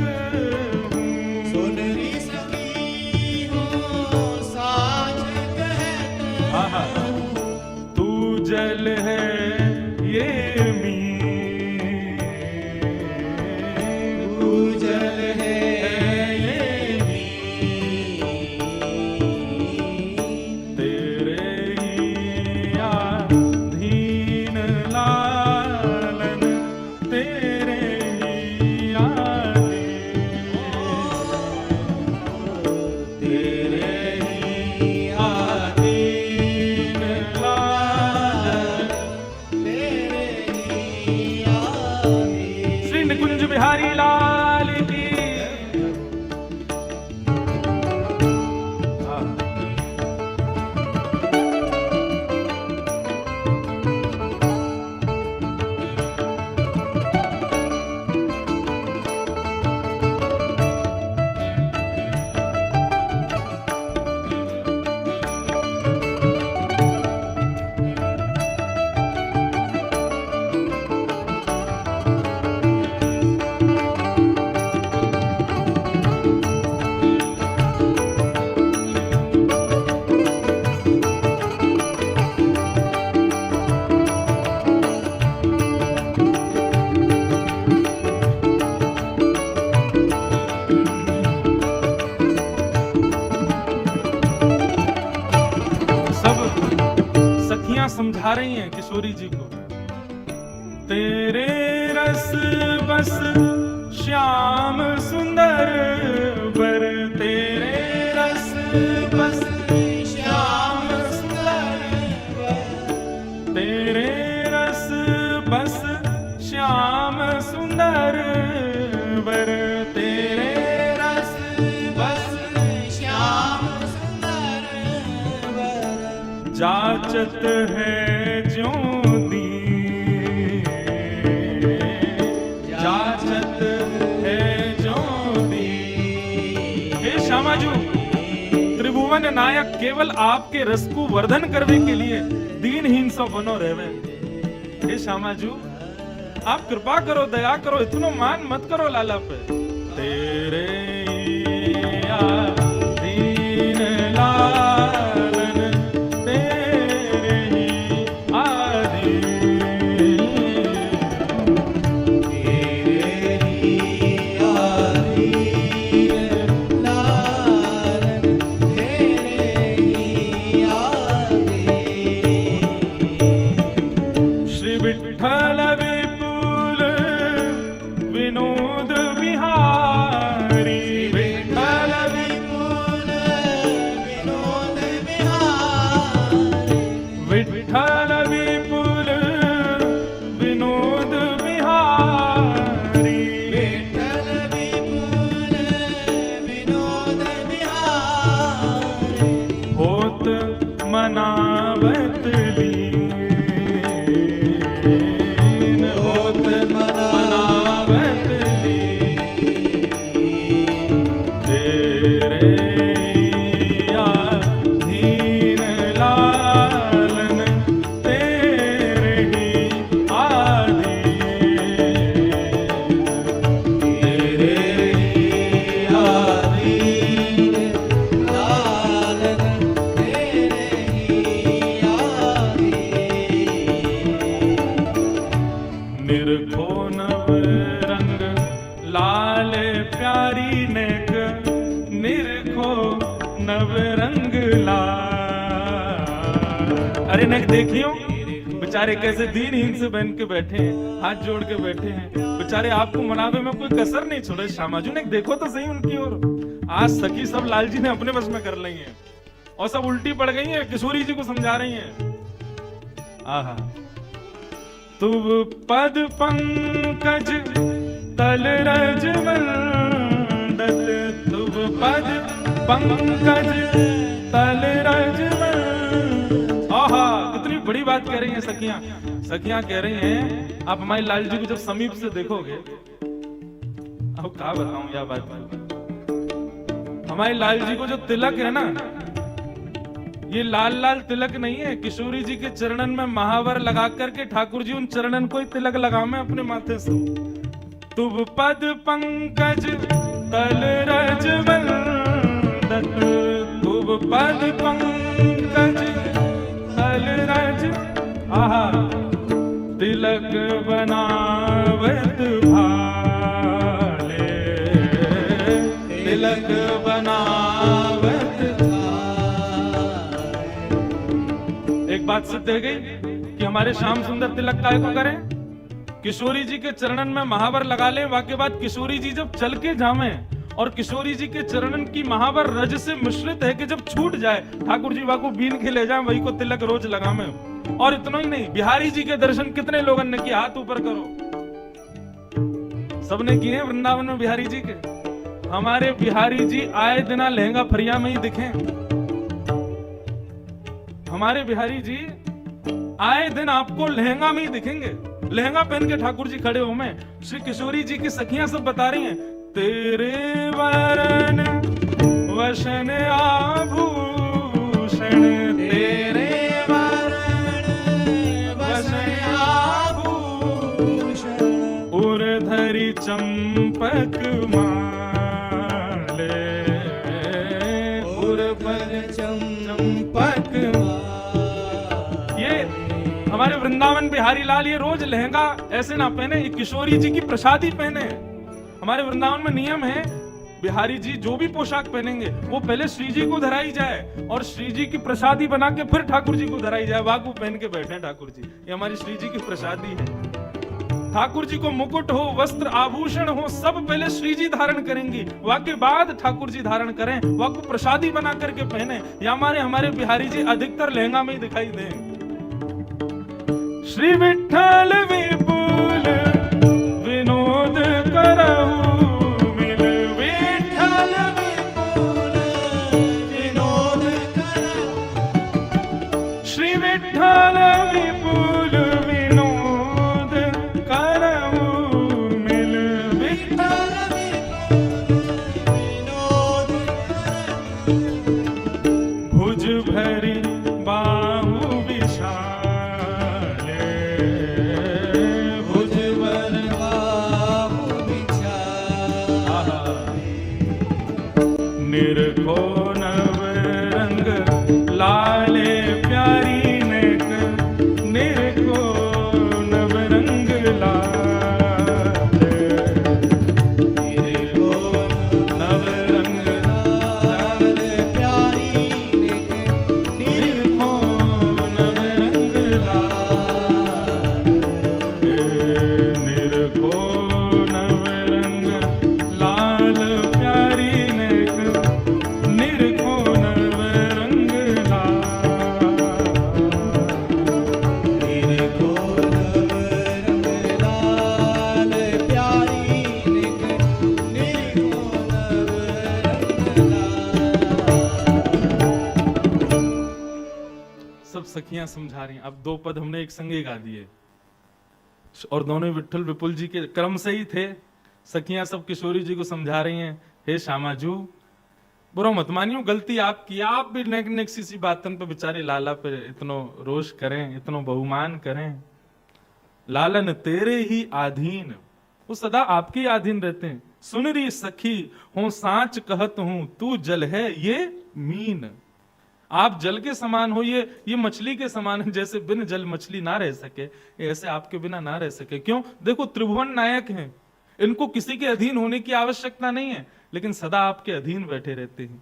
हूँ, सुनरी सखी हूँ साच कहत हूँ, तू जल है ये मीन, तू जल है ये मीन, तेरे ही आधीन लालन तेरे ही आधीन, तेरे ही आधीन लालन तेरे ही आधीन। श्री निकुंज बिहारी लाल की। समझा रही हैं किशोरी जी को, तेरे रस बस श्याम सुंदर बर, तेरे रस बस श्याम सुंदर बर, तेरे रस बस श्याम सुंदर बर, तेरे रस बस श्याम सुंदर बर, जाचत है ज्यों दी, जाचत है ज्यों दी। हे श्यामाजू, त्रिभुवन नायक केवल आपके रस को वर्धन करने के लिए दीनहीन सो बनो रहवे। हे श्यामाजू, आप कृपा करो, दया करो, इतना मान मत करो लाला पे। तेरे आधीन लालन तेरे ही आधीन, तेरे ही आधीन लालन तेरे ही आधीन। श्री विठ्ठल विपुल विनोद बिहारी, विठ्ठल विपुल विनोद बिहारी, विठ्ठल विपुल अरे नहीं देखियो बेचारे कैसे दीनहीन से बहन के बैठे हैं, हाथ जोड़ के बैठे हैं बेचारे, आपको मनावे में कोई कसर नहीं छोड़े। श्यामाजू ने देखो तो सही उनकी ओर। आज सखी सब लालजी ने अपने बस में कर ली है और सब उल्टी पड़ गई है, किशोरी जी को समझा रही है। आहा, तुम पद पंकज तल रज मंडल, तुम पद पंकज तल रज मंडल। आहा, कितनी बड़ी बात कह रही हैं सखियां। सखियां कह रही हैं आप हमारे लाल जी को जब समीप से देखोगे, अब क्या बताऊं यह बात, हमारे लाल जी को जो तिलक है ना, ये लाल लाल तिलक नहीं है, किशोरी जी के चरणन में महावर लगा करके ठाकुर जी उन चरणन को ही तिलक लगावे अपने माथे से। तुम पद पंकज तल रज वंदत, तुम पद पंकज तल रज, आहा, तिलक बनावत भाले, तिलक बनावत। एक बात सिद्ध है गई कि हमारे श्याम सुंदर तिलक काय को करें, किशोरी जी के चरणन में महावर लगा ले। वाके बाद किशोरी जी जब चल के जावे और किशोरी जी के चरणन की महावर रज से मिश्रित है कि जब छूट जाए, ठाकुर जी वाको बीन के ले जाए, वही को तिलक रोज लगावे। और इतना ही नहीं, बिहारी जी के दर्शन कितने लोगों ने किए, हाथ ऊपर करो, सबने किए वृंदावन में बिहारी जी के। हमारे बिहारी जी आए दिना लहंगा फरिया में ही दिखे। हमारे बिहारी जी आए दिन आपको लहंगा में ही दिखेंगे, लहंगा पहन के ठाकुर जी खड़े हो में। श्री किशोरी जी की सखियां सब बता रही हैं, तेरे वरण वसन आभूषण, तेरे वरण वसन आभूषण, उर्धरि चंपक माले, उर्वर चंपक। ये हमारे वृंदावन बिहारी लाल ये रोज लहंगा ऐसे ना पहने, ये किशोरी जी की प्रसादी पहने। हमारे वृंदावन में नियम है, बिहारी जी जो भी पोशाक पहनेंगे वो पहले श्री जी को धराई जाए और श्री जी की प्रसादी बना के फिर ठाकुर जी को धराई जाए। वाकू पहन के बैठे ठाकुर जी, ये हमारी श्री जी की प्रसादी है। ठाकुर जी को मुकुट हो, वस्त्र आभूषण हो, सब पहले श्री जी धारण करेंगी, वाके बाद ठाकुर जी धारण करें, वाको प्रसादी बना करके पहने। या हमारे बिहारी जी अधिकतर लहंगा में ही दिखाई दें। श्री विठ्ठल विपुल विनोद करहु मिल, विठ्ठल विपुल विनोद करहु, श्री विठ्ठल विपुल विनोद करहु मिल, विठ्ठल विपुल विनोद करहु, भुज भरी बाहु विशाले, भुज भरी बाहु विशाले, निरखो नव रंग लाले प्यारी नेक, निरखो नव रंग लाले, निरखो नव रंग लाले प्यारी नेक, निरखो नव रंग लाले, निरखो नव रंग लाल प्यारी नेक, निरखो नव रंग लाल, निरखो नव रंग लाल प्यारी नेक, निरखो नव रंग लाल। सब सखियां समझा रही हैं। अब दो पद हमने एक संगे गा दिए और दोनों विठ्ठल विपुल जी के क्रम से ही थे। सखियां सब किशोरी जी को समझा रही हैं, हे श्यामाजू बुरा मत मानियो, गलती आपकी, आप भी नेक नेक सी बातन पे बेचारे लाला पे इतनो रोष करें, इतनो बहुमान करें। लालन तेरे ही अधीन, वो सदा आपके ही अधीन रहते हैं। सुन रही सखी हूं सांच कहत हूं, तू जल है ये मीन। आप जल के समान हो, ये मछली के समान है। जैसे बिन जल मछली ना रह सके, ऐसे आपके बिना ना रह सके। क्यों? देखो त्रिभुवन नायक हैं, इनको किसी के अधीन होने की आवश्यकता नहीं है, लेकिन सदा आपके अधीन बैठे रहते हैं।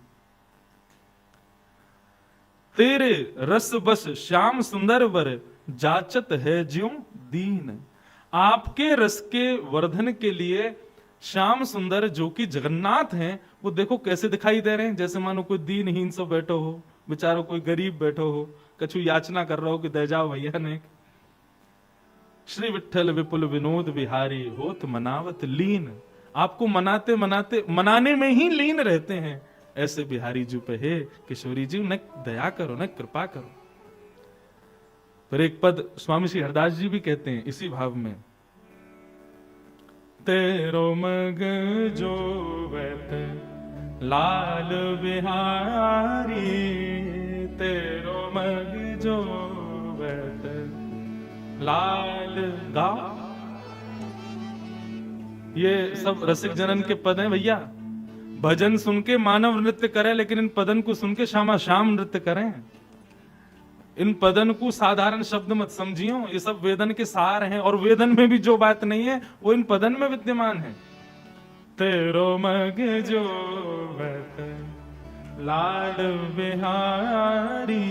तेरे रस बस श्याम सुंदर वर जाचत है ज्यों दीन। आपके रस के वर्धन के लिए श्याम सुंदर जो कि जगन्नाथ हैं, वो देखो कैसे दिखाई दे रहे हैं, जैसे मानो कोई दीनहीन सब बैठो हो, बेचारो कोई गरीब बैठो हो, कछु याचना कर रहा हो कि दे जाओ भैया ने। श्री विठ्ठल विपुल विनोद बिहारी होत मनावत लीन। आपको मनाते मनाते मनाने में ही लीन रहते हैं ऐसे बिहारी जी पे हे किशोरी जी, न दया करो, न कृपा करो। पर एक पद स्वामी श्री हरदास जी भी कहते हैं इसी भाव में, तेरो मग जो वैत लाल बिहारी, तेरो मग जो वैत लाल गा। ये सब रसिक जनन के पद हैं भैया। भजन सुन के मानव नृत्य करे, लेकिन इन पदन को सुन के श्यामा श्याम नृत्य करें। इन पदन को साधारण शब्द मत समझियो, ये सब वेदन के सार हैं, और वेदन में भी जो बात नहीं है वो इन पदन में विद्यमान है। तेरो मग जो वैत लाल बिहारी,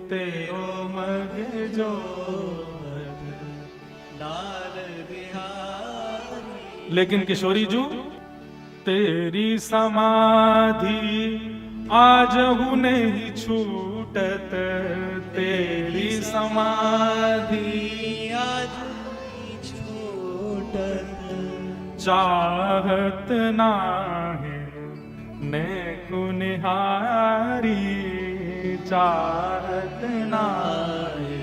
तेरो मग जो
लाल बिहारी।
लेकिन किशोरी जू, तेरी समाधि आजहु नहीं छूटत, तेरी समाधि
आज छूटत।
चाहत नाहे ने कुनिहारी, चाहत नाहे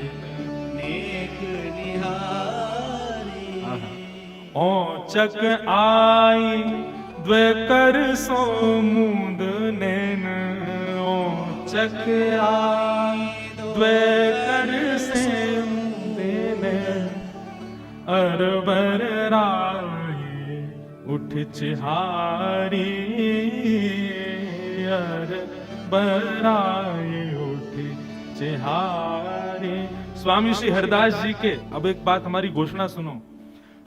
नेक निहारी।
औचक आई द्वे कर सो मूंद नैन, औचक आई द्वे कर से मूंद नैन। अरबर राही उठ चिहारी, अरबर राही उठ चिहारी। स्वामी श्री हरिदास जी के, अब एक बात हमारी घोषणा सुनो,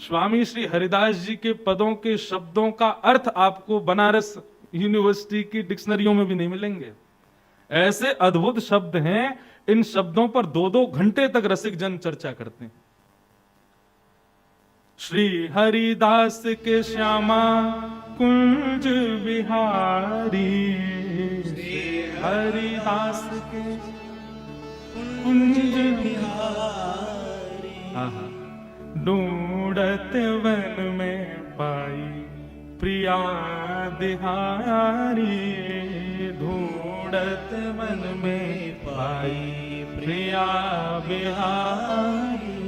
स्वामी श्री हरिदास जी के पदों के शब्दों का अर्थ आपको बनारस यूनिवर्सिटी की डिक्शनरियों में भी नहीं मिलेंगे। ऐसे अद्भुत शब्द हैं, इन शब्दों पर 2-2 घंटे तक रसिक जन चर्चा करते हैं। श्री हरिदास के श्यामा कुंज बिहारी, श्री हरिदास के कुंज बिहारी। ढूंढत वन में पाई प्रिया दिहारी, ढूंढत वन में पाई प्रिया बिहारी।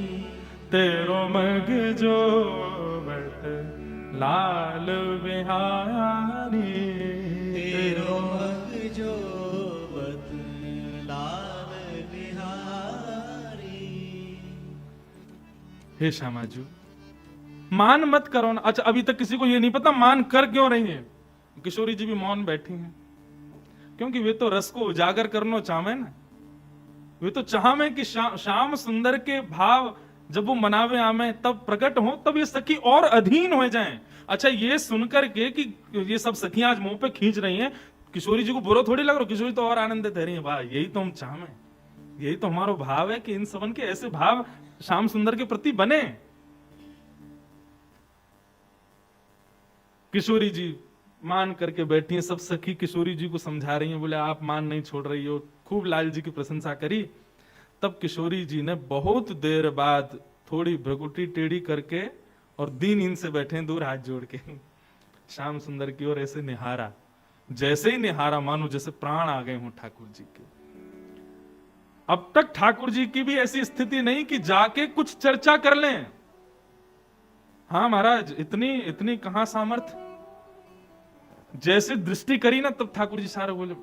तेरो मग जो वैत लाल बिहारी,
तेरो मग जो वैत लाल बिहारी।
हे श्यामाजू, मान मत करो ना। अच्छा, अभी तक किसी को ये नहीं पता मान कर क्यों रही है। किशोरी जी भी मौन बैठी हैं, क्योंकि वे तो रस को उजागर करना चाहे ना। वे तो चाहे कि श्याम सुंदर के भाव जब वो मनावे आमे तब प्रकट हो, तब ये सखी और अधीन हो जाएं। अच्छा, ये सुनकर के कि ये सब सखियां आज मुंह पे खींच रही हैं, किशोरी जी को बुरा थोड़ी लग रहा, किशोरी तो और आनंदित रही है। वाह, यही तो हम चाहें, यही तो हमारा भाव है कि इन सबन के ऐसे भाव श्याम सुंदर के प्रति बने। किशोरी जी मान करके बैठी हैं, सब सखी किशोरी जी को समझा रही हैं, बोले आप मान नहीं छोड़ रही हो। खूब लाल जी की प्रशंसा करी। तब किशोरी जी ने बहुत देर बाद थोड़ी भ्रकुटी टेढ़ी करके और दीन से बैठे दूर हाथ जोड़ के श्याम सुंदर की ओर ऐसे निहारा। जैसे ही निहारा, मानो जैसे प्राण आ गए हों ठाकुर जी के। अब तक ठाकुर जी की भी ऐसी स्थिति नहीं कि जाके कुछ चर्चा कर लें। हाँ महाराज, इतनी कहां सामर्थ। जैसे दृष्टि करी ना, तब ठाकुर जी सारे बोले